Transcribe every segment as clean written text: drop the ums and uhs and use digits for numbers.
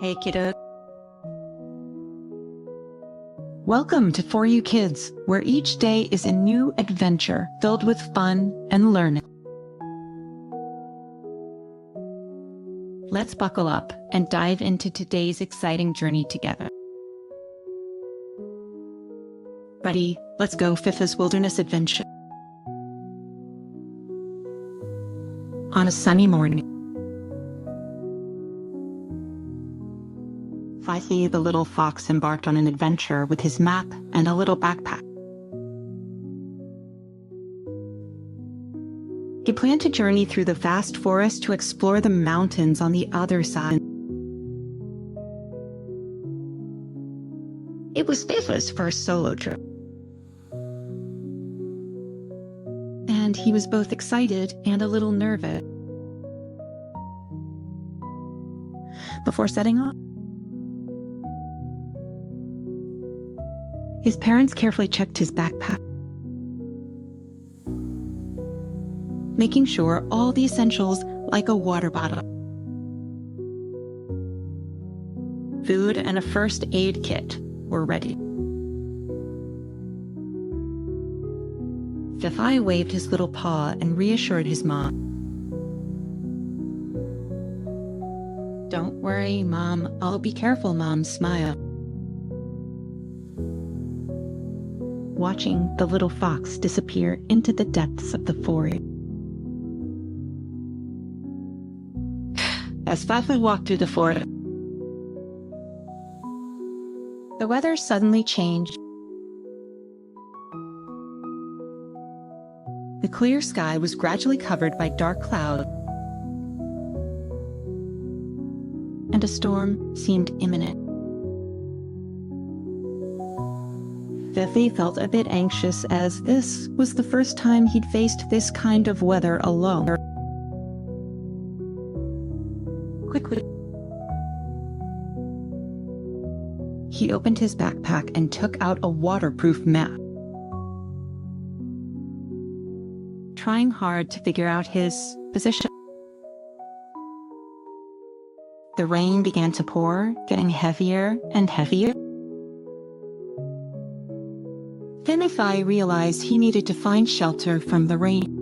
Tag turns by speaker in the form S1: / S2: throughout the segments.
S1: Hey kiddo. Welcome to For You Kids, where each day is a new adventure filled with fun and learning. Let's buckle up and dive into today's exciting journey together. Ready? Let's go Fifi's wilderness adventure. On a sunny morning, Fifi the little fox embarked on an adventure with his map and a little backpack. He planned to journey through the vast forest to explore the mountains on the other side. It was Fifi's first solo trip, and he was both excited and a little nervous. Before setting off, his parents carefully checked his backpack, making sure all the essentials like a water bottle, food, and a first aid kit were ready. Fifi waved his little paw and reassured his mom. "Don't worry, Mom. I'll be careful," Mom smiled, watching the little fox disappear into the depths of the forest. As Fifi walked through the forest, the weather suddenly changed. The clear sky was gradually covered by dark clouds, and a storm seemed imminent. Fifi felt a bit anxious as this was the first time he'd faced this kind of weather alone. Quickly, he opened his backpack and took out a waterproof map, trying hard to figure out his position. The rain began to pour, getting heavier and heavier. Then Fifi realized he needed to find shelter from the rain.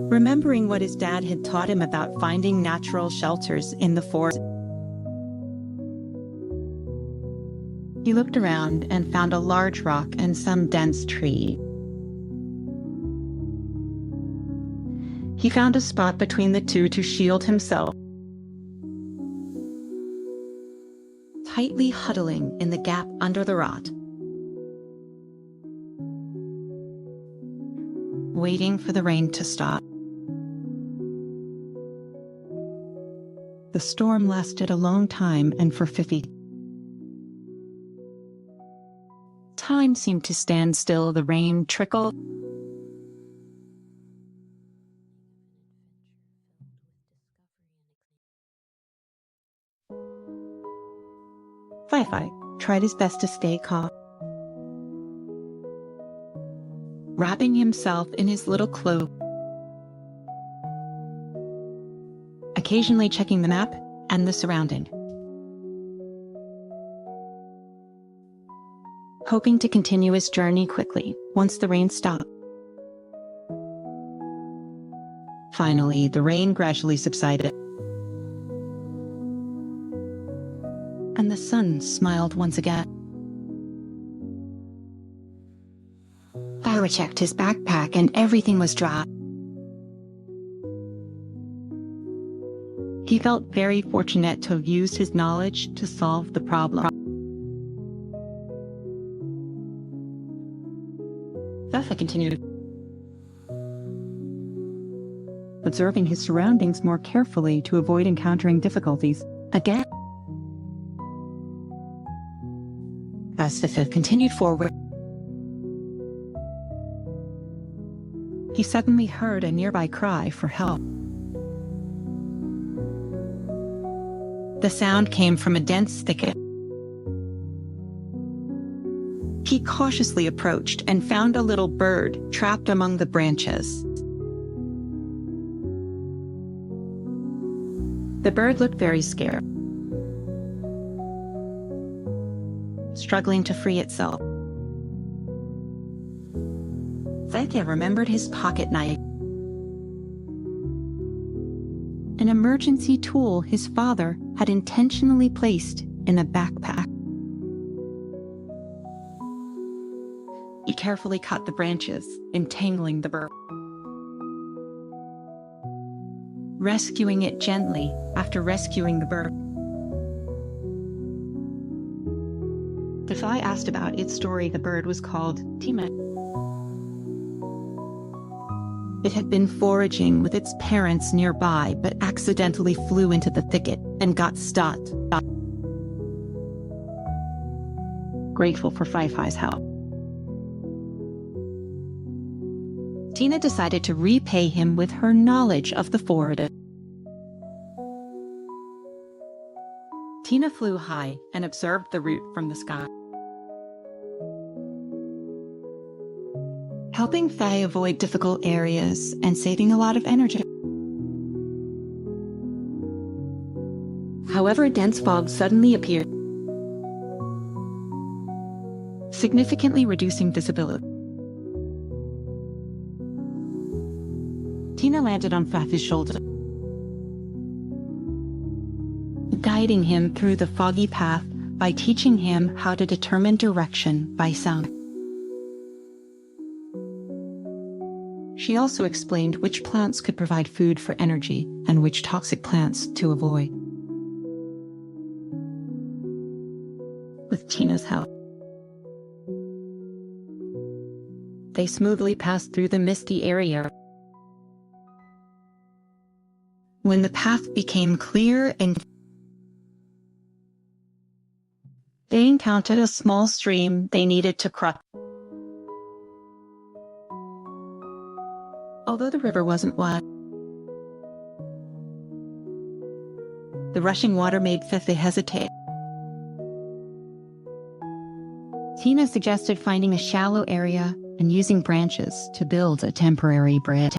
S1: Remembering what his dad had taught him about finding natural shelters in the forest, he looked around and found a large rock and some dense trees. He found a spot between the two to shield himself, tightly huddling in the gap under the rock, waiting for the rain to stop. The storm lasted a long time, and for Fifi, time seemed to stand still. The rain trickled, Fifi tried his best to stay calm, wrapping himself in his little cloak, occasionally checking the map and the surrounding, hoping to continue his journey quickly once the rain stopped. Finally, the rain gradually subsided, and the sun smiled once again. Fifi checked his backpack and everything was dry. He felt very fortunate to have used his knowledge to solve the problem. Fifi continued, observing his surroundings more carefully to avoid encountering difficulties again. As Fifi continued forward, he suddenly heard a nearby cry for help. The sound came from a dense thicket. He cautiously approached and found a little bird trapped among the branches. The bird looked very scared, struggling to free itself. Fifi remembered his pocket knife, an emergency tool his father had intentionally placed in a backpack. He carefully cut the branches, entangling the bird, rescuing it gently after rescuing the bird. Fifi asked about its story. The bird was called Tima. It had been foraging with its parents nearby, but accidentally flew into the thicket and got stuck. Grateful for Fifi's help, Tina decided to repay him with her knowledge of the forest. Tina flew high and observed the route from the sky, helping Fifi avoid difficult areas and saving a lot of energy. However, dense fog suddenly appeared, significantly reducing visibility. Tina landed on Fifi's shoulder, guiding him through the foggy path by teaching him how to determine direction by sound. She also explained which plants could provide food for energy and which toxic plants to avoid. With Tina's help, they smoothly passed through the misty area. When the path became clear and they encountered a small stream they needed to cross. Although the river wasn't wide, the rushing water made Fifi hesitate. Tina suggested finding a shallow area and using branches to build a temporary bridge.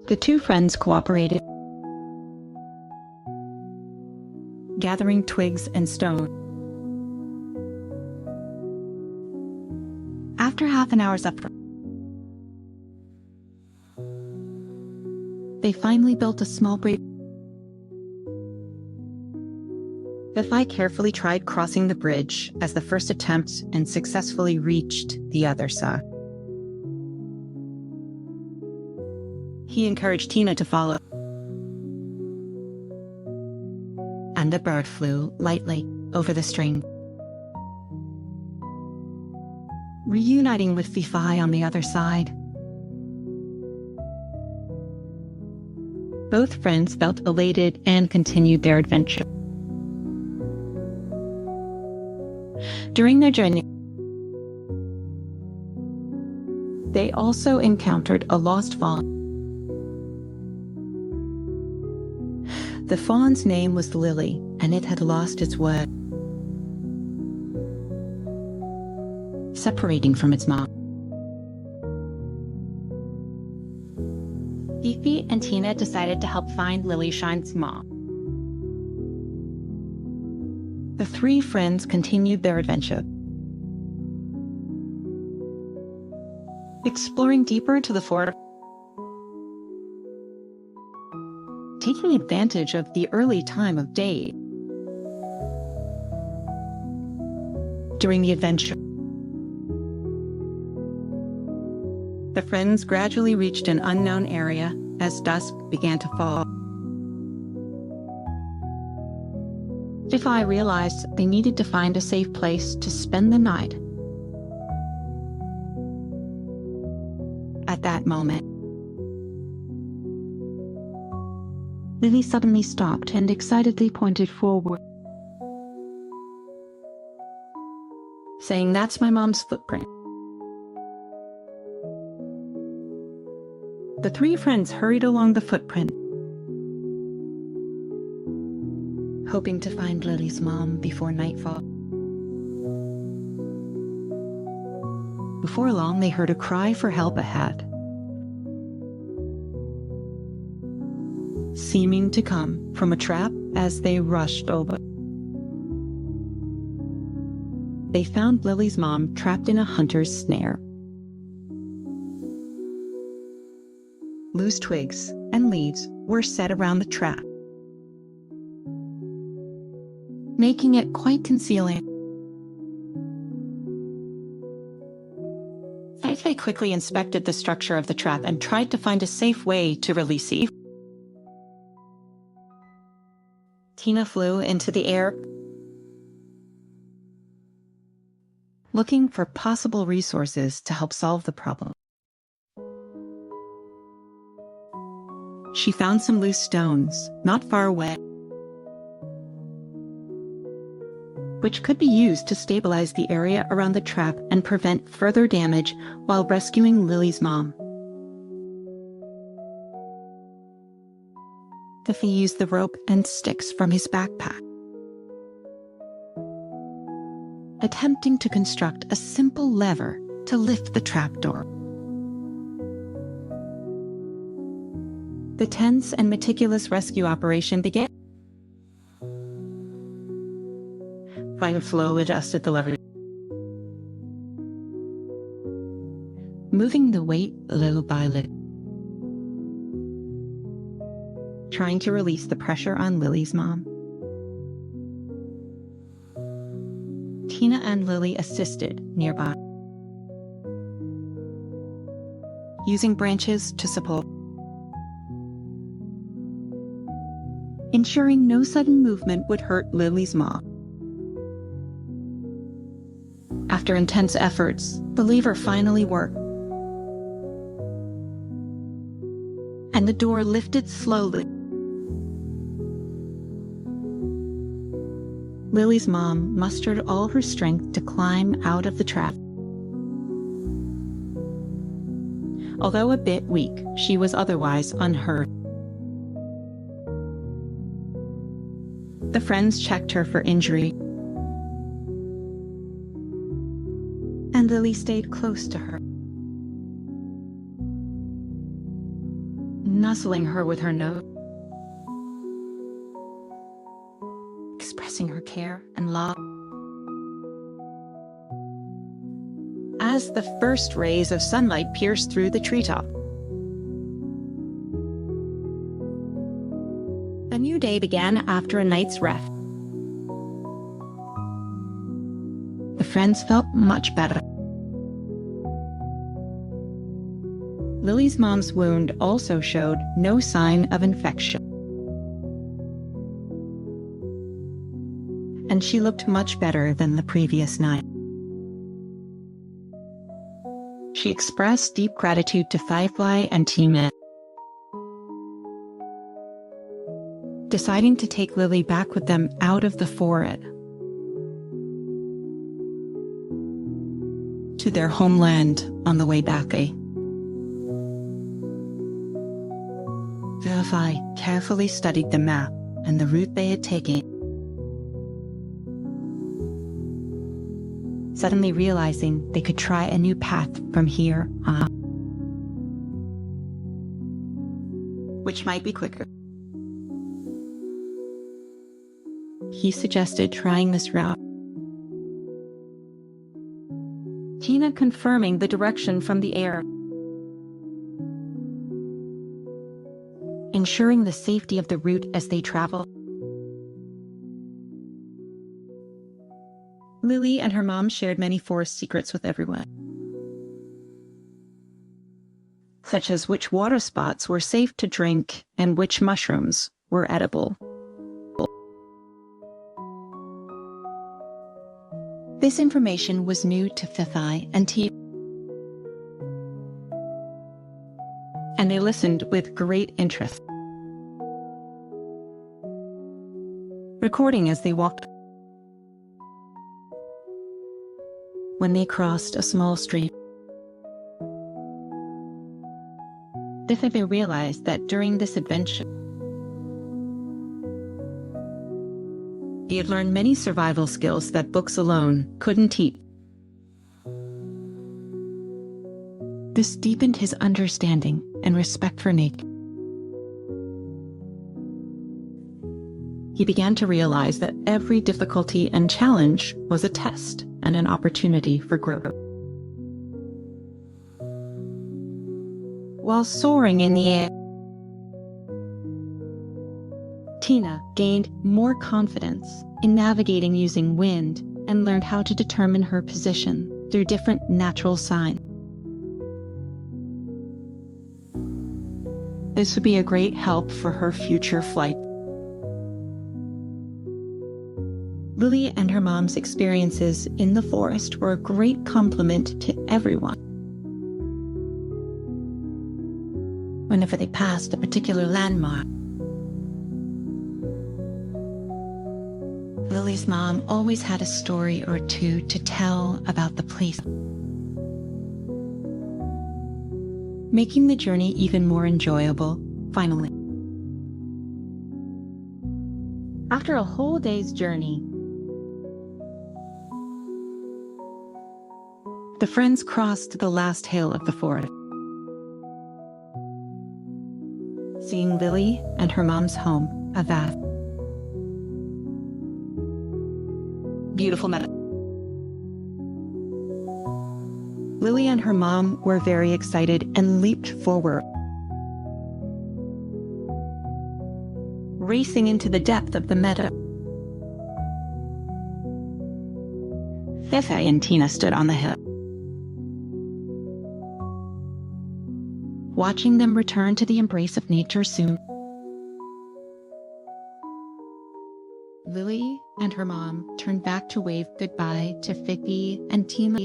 S1: The two friends cooperated, gathering twigs and stone. After half an hour's effort, they finally built a small bridge. Fifi carefully tried crossing the bridge as the first attempt and successfully reached the other side. He encouraged Tina to follow, and the bird flew lightly over the stream, reuniting with Fifi on the other side. Both friends felt elated and continued their adventure. During their journey, they also encountered a lost fawn. The fawn's name was Lily, and it had lost its way, separating from its mom. Fifi and Tina decided to help find Lily Shine's mom. The three friends continued their adventure, exploring deeper into the forest, taking advantage of the early time of day. During the adventure, the friends gradually reached an unknown area as dusk began to fall. Fifi realized they needed to find a safe place to spend the night. At that moment, Lily suddenly stopped and excitedly pointed forward, saying, "That's my mom's footprint." The three friends hurried along the footprint, hoping to find Lily's mom before nightfall. Before long, they heard a cry for help ahead. seeming to come from a trap as they rushed over. They found Lily's mom trapped in a hunter's snare. Loose twigs and leaves were set around the trap, making it quite concealing. Fifi quickly inspected the structure of the trap and tried to find a safe way to release Eve. Tina flew into the air, looking for possible resources to help solve the problem. She found some loose stones not far away, which could be used to stabilize the area around the trap and prevent further damage while rescuing Lily's mom. Fifi used the rope and sticks from his backpack, attempting to construct a simple lever to lift the trapdoor. The tense and meticulous rescue operation began. Flo adjusted the lever, moving the weight little by little, trying to release the pressure on Lily's mom. Tina and Lily assisted nearby, using branches to support, ensuring no sudden movement would hurt Lily's mom. After intense efforts, the lever finally worked, and the door lifted slowly. Lily's mom mustered all her strength to climb out of the trap. Although a bit weak, she was otherwise unhurt. The friends checked her for injury, and Lily stayed close to her, nuzzling her with her nose, expressing her care and love. As the first rays of sunlight pierced through the treetop, a new day began after a night's rest. The friends felt much better. Lily's mom's wound also showed no sign of infection, and she looked much better than the previous night. She expressed deep gratitude to Fifi and Tina, deciding to take Lily back with them out of the forest to their homeland on the way back. Fifi carefully studied the map and the route they had taken, suddenly realizing they could try a new path from here on, which might be quicker. He suggested trying this route, Tina confirming the direction from the air, ensuring the safety of the route as they travel. Lily and her mom shared many forest secrets with everyone, such as which water spots were safe to drink and which mushrooms were edible. This information was new to Fifi and Tina, and they listened with great interest, recording as they walked. When they crossed a small stream, Fifi realized that during this adventure, he had learned many survival skills that books alone couldn't teach. This deepened his understanding and respect for nature, he began to realize that every difficulty and challenge was a test and an opportunity for growth. While soaring in the air, Tina gained more confidence in navigating using wind and learned how to determine her position through different natural signs. This would be a great help for her future flight. Lily and her mom's experiences in the forest were a great compliment to everyone. Whenever they passed a particular landmark, Lily's mom always had a story or two to tell about the place, making the journey even more enjoyable. Finally, after a whole day's journey, the friends crossed the last hill of the forest. Seeing Lily and her mom's home, a vast, beautiful meadow. Lily and her mom were very excited and leaped forward, racing into the depth of the meadow. Fifi and Tina stood on the hill, watching them return to the embrace of nature soon. Lily and her mom turned back to wave goodbye to Fifi and Tina,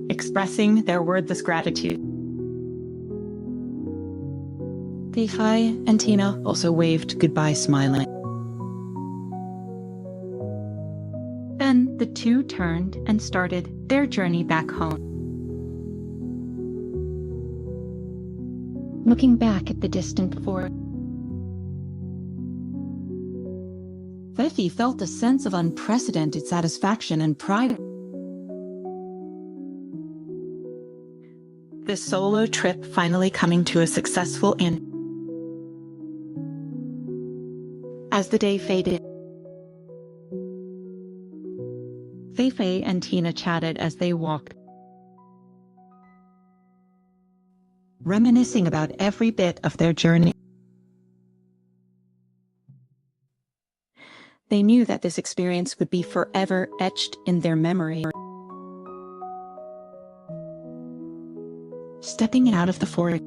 S1: expressing their wordless gratitude. Fifi and Tina also waved goodbye, smiling. Then the two turned and started their journey back home. Looking back at the distant forest, Fifi felt a sense of unprecedented satisfaction and pride. This solo trip finally coming to a successful end. As the day faded, Fifi and Tina chatted as they walked, reminiscing about every bit of their journey. They knew that this experience would be forever etched in their memory. Stepping out of the forest,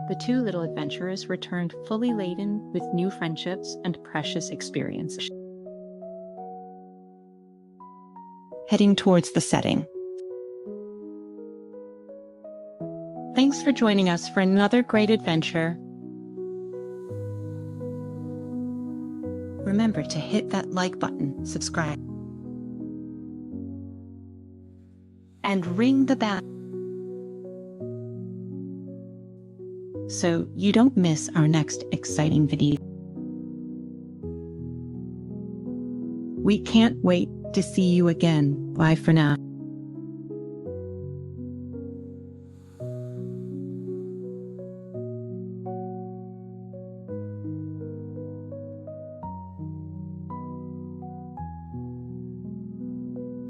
S1: the two little adventurers returned fully laden with new friendships and precious experiences. Heading towards the setting. Thanks for joining us for another great adventure. Remember to hit that like button, subscribe, and ring the bell so you don't miss our next exciting video. We can't wait to see you again. Bye for now.